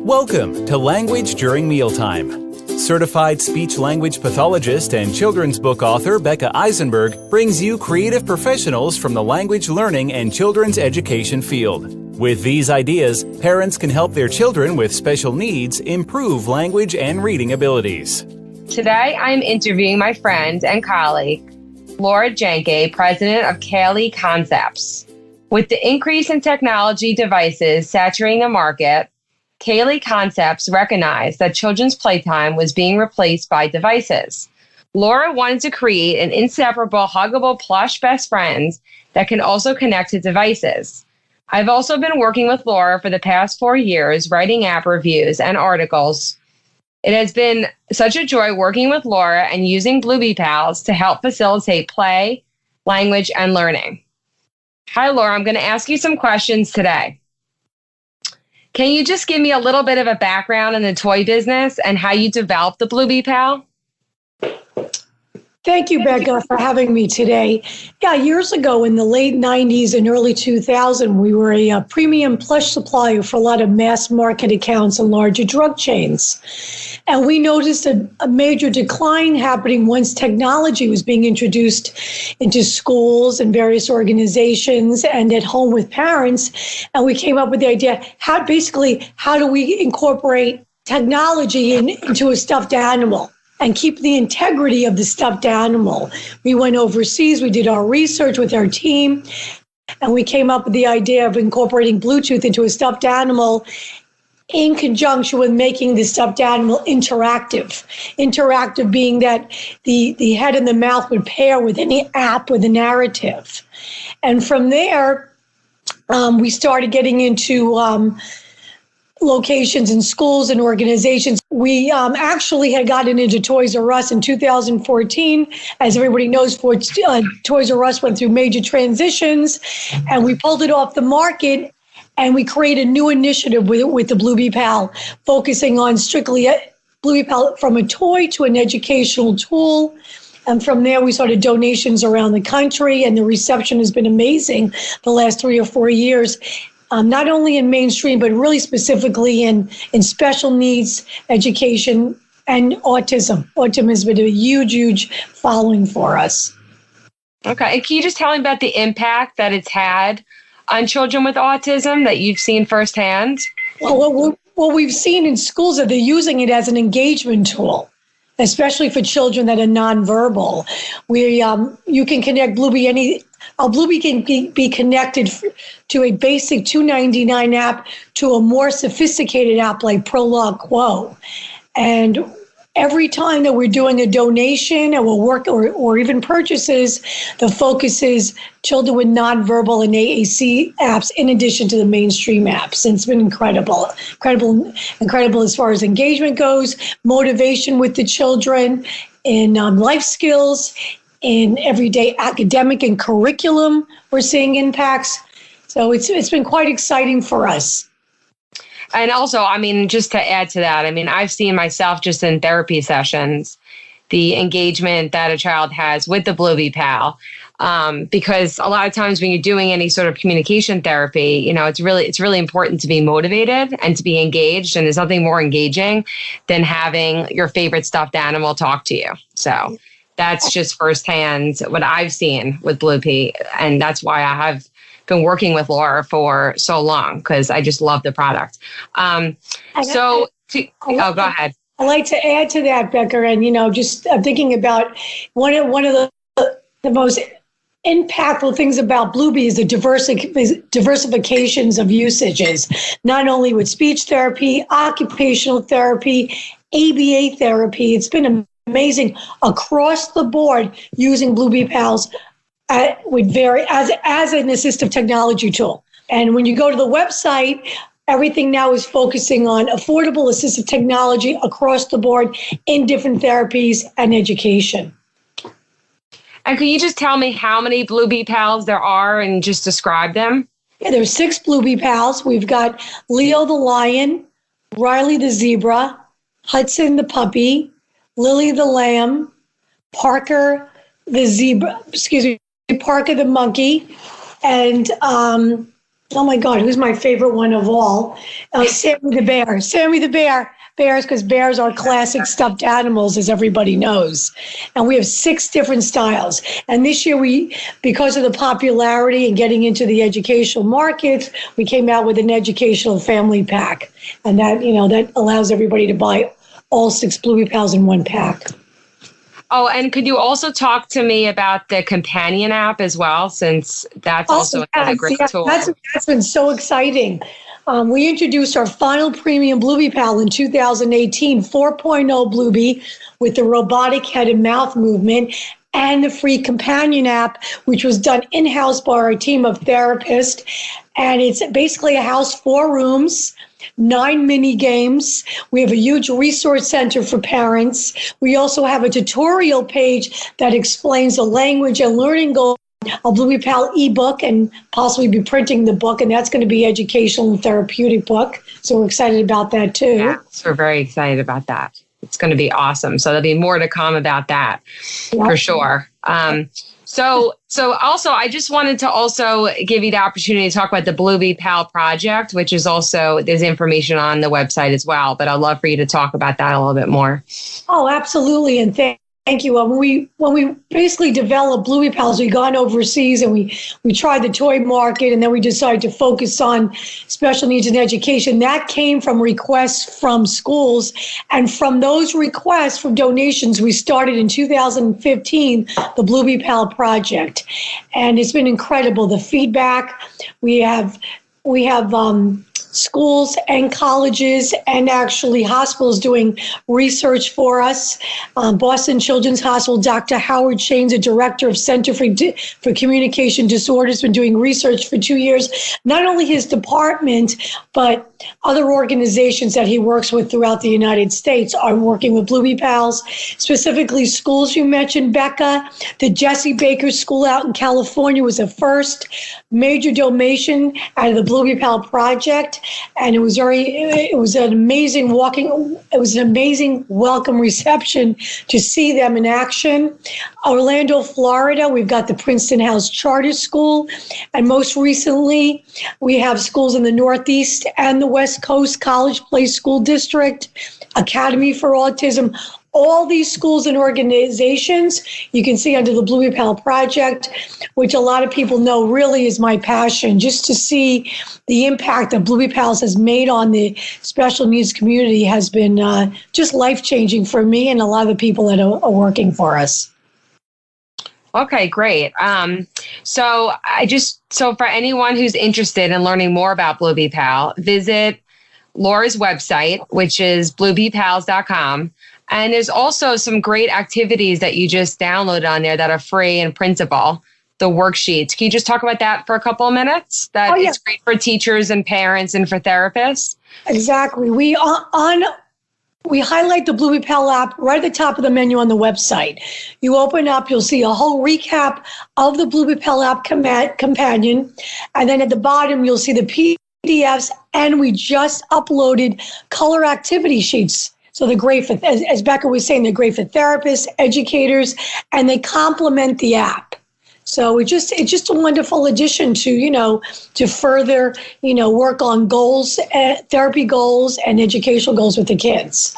Welcome to Language During Mealtime. Certified speech-language pathologist and children's book author Becca Eisenberg brings you creative professionals from the language learning and children's education field. With these ideas, parents can help their children with special needs improve language and reading abilities. Today, I am interviewing my friend and colleague, Jiencke, president of Kayle Concepts. With the increase in technology devices saturating the market, Kayle Concepts recognized that children's playtime was being replaced by devices. Laura wanted to create an inseparable, huggable plush best friends that can also connect to devices. I've also been working with Laura for the past 4 years, writing app reviews and articles. It has been such a joy working with Laura and using Bluebee Pals to help facilitate play, language, and learning. Hi, Laura. I'm going to ask you some questions today. Can you just give me a little bit of a background in the toy business and how you developed the Bluebee Pal? Thank you, Becca, for having me today. Yeah, years ago in the late 90s and early 2000s, we were a premium plush supplier for a lot of mass market accounts and larger drug chains. And we noticed a major decline happening once technology was being introduced into schools and various organizations and at home with parents. And we came up with the idea, how do we incorporate technology into a stuffed animal and keep the integrity of the stuffed animal? We went overseas, we did our research with our team, and we came up with the idea of incorporating Bluetooth into a stuffed animal in conjunction with making the stuffed animal interactive. Interactive being that the head and the mouth would pair with any app with a narrative. And from there, we started getting into locations in schools and organizations. We actually had gotten into Toys R Us in 2014. As everybody knows, Toys R Us went through major transitions, and we pulled it off the market, and we created a new initiative with the Bluebee Pal, focusing on strictly Bluebee Pal from a toy to an educational tool. And from there, we started donations around the country, and the reception has been amazing the last 3 or 4 years. Not only in mainstream, but really specifically in special needs education and autism. Autism has been a huge, huge following for us. Okay. And can you just tell me about the impact that it's had on children with autism that you've seen firsthand? Well, what we've seen in schools is they're using it as an engagement tool, especially for children that are nonverbal. You can connect Bluebee Bluebee can be connected to a basic $2.99 app to a more sophisticated app like Prologue Quo. And every time that we're doing a donation and we'll work or even purchases, the focus is children with nonverbal and AAC apps in addition to the mainstream apps. And it's been incredible as far as engagement goes, motivation with the children, in life skills, in everyday academic and curriculum. We're seeing impacts. So it's been quite exciting for us. And also, just to add to that, I've seen myself just in therapy sessions, the engagement that a child has with the Bluebee Pal. Because a lot of times when you're doing any sort of communication therapy, it's really important to be motivated and to be engaged. And there's nothing more engaging than having your favorite stuffed animal talk to you. So that's just firsthand what I've seen with Bluebee. And that's why I have been working with Laura for so long, because I just love the product. Go ahead. I'd like to add to that, Becca, and just thinking about one of the most impactful things about Bluebee is the diversifications of usages, not only with speech therapy, occupational therapy, ABA therapy. It's been amazing across the board using Bluebee Pals as an assistive technology tool. And when you go to the website, everything now is focusing on affordable assistive technology across the board in different therapies and education. And can you just tell me how many Bluebee Pals there are and just describe them? Yeah, there's 6 Bluebee Pals. We've got Leo the lion, Riley the zebra, Hudson the puppy, Lily the lamb, Parker the monkey, and Oh my God, who's my favorite one of all? Sammy the bear. Sammy the bear. Bears, because bears are classic stuffed animals, as everybody knows. And we have 6 different styles. And this year, because of the popularity and getting into the educational markets, we came out with an educational family pack. And that allows everybody to buy all 6 Bluebee Pals in one pack. Oh, and could you also talk to me about the companion app as well, since that's also another great tool? That's been so exciting. We introduced our final premium Bluebee Pal in 2018, 4.0 Bluebee, with the robotic head and mouth movement, and the free companion app, which was done in-house by our team of therapists. And it's basically a house, 4 rooms, 9 mini games. We have a huge resource center for parents. We also have a tutorial page that explains the language and learning goals. A Bluebee Pal ebook, and possibly be printing the book, and that's going to be educational and therapeutic book. So we're excited about that too. Yes, we're very excited about that. It's going to be awesome. So there'll be more to come about that for sure. So also, I just wanted to also give you the opportunity to talk about the Bluebee Pal Project, which is also, there's information on the website as well, but I'd love for you to talk about that a little bit more. Oh, absolutely. And thank you. When we basically developed Bluebee Pals, we gone overseas and we tried the toy market, and then we decided to focus on special needs and education. That came from requests from schools, and from those requests for donations, we started in 2015 the Bluebee Pal Project, and it's been incredible. The feedback we have schools and colleges and actually hospitals doing research for us. Boston Children's Hospital, Dr. Howard Shane's the director of Center for Communication Disorders, been doing research for 2 years. Not only his department, but other organizations that he works with throughout the United States are working with Bluebee Pals, specifically schools. You mentioned, Becca, the Jesse Baker School out in California was the first major donation out of the Bluebee Pal Project. And it was an amazing welcome reception to see them in action. Orlando, Florida, we've got the Princeton House Charter School. And most recently, we have schools in the Northeast and the West Coast, College Place School District, Academy for Autism. All these schools and organizations you can see under the Bluebee Pal Project, which a lot of people know really is my passion, just to see the impact that Bluebee Pals has made on the special needs community has been just life-changing for me and a lot of the people that are working for us. Okay, great. So for anyone who's interested in learning more about Bluebee Pal, visit Laura's website, which is bluebeepals.com. And there's also some great activities that you just downloaded on there that are free and printable, the worksheets. Can you just talk about that for a couple of minutes? It's great for teachers and parents and for therapists. Exactly. We highlight the Bluebee Pal app right at the top of the menu on the website. You open up, you'll see a whole recap of the Bluebee Pal app companion. And then at the bottom, you'll see the PDFs, and we just uploaded color activity sheets. So they're great for, as Becca was saying, they're great for therapists, educators, and they complement the app. So it's just a wonderful addition to, to further, work on goals, therapy goals and educational goals with the kids.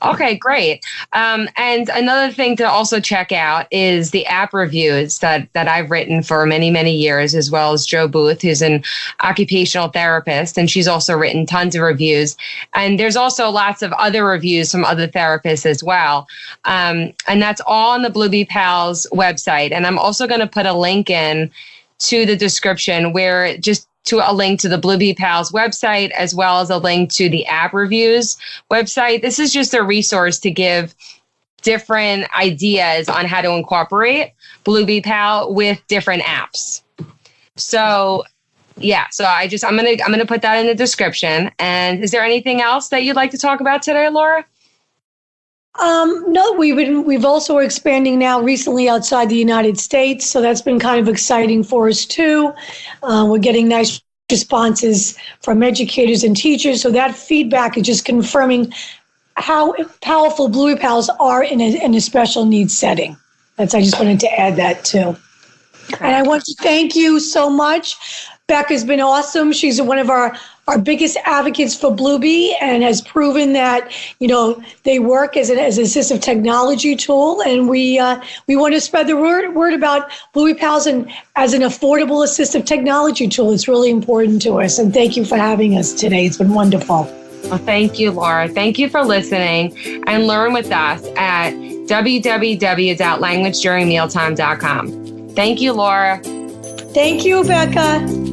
Okay, great. And another thing to also check out is the app reviews that I've written for many, many years, as well as Jo Booth, who's an occupational therapist, and she's also written tons of reviews. And there's also lots of other reviews from other therapists as well. And that's all on the Bluebee Pals website. And I'm also going to put a link in to the description to a link to the Bluebee Pals website, as well as a link to the app reviews website. This is just a resource to give different ideas on how to incorporate Bluebee Pal with different apps. So I'm gonna put that in the description. And is there anything else that you'd like to talk about today, Laura? No, we've also expanding now recently outside the United States. So that's been kind of exciting for us too. We're getting nice responses from educators and teachers. So that feedback is just confirming how powerful Bluebee Pals are in a special needs setting. I just wanted to add that too. And I want to thank you so much Becca's been awesome. She's one of our biggest advocates for Bluebee and has proven that, they work as an assistive technology tool. And we want to spread the word about Bluebee Pals and as an affordable assistive technology tool. It's really important to us. And thank you for having us today. It's been wonderful. Well, thank you, Laura. Thank you for listening, and learn with us at www.languageduringmealtime.com. Thank you, Laura. Thank you, Becca.